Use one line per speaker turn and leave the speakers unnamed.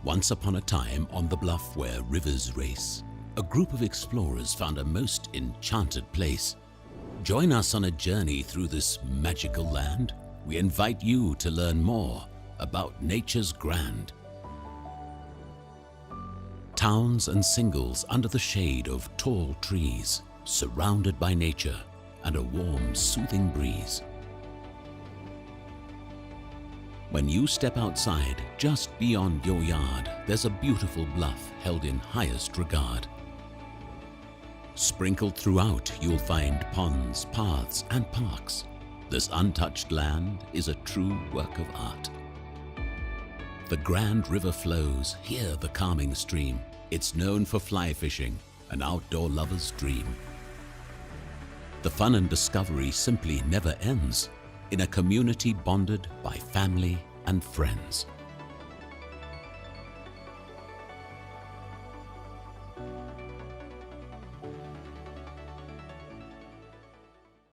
Once upon a time, on the bluff where rivers race, a group of explorers found a most enchanted place. Join us on a journey through this magical land. We invite you to learn more about nature's grand. Towns and singles under the shade of tall trees, surrounded by nature and a warm, soothing breeze. When you step outside, just beyond your yard, there's a beautiful bluff held in highest regard. Sprinkled throughout, you'll find ponds, paths, and parks. This untouched land is a true work of art. The grand river flows, hear the calming stream. It's known for fly fishing, an outdoor lover's dream. The fun and discovery simply never ends in a community bonded by family and friends.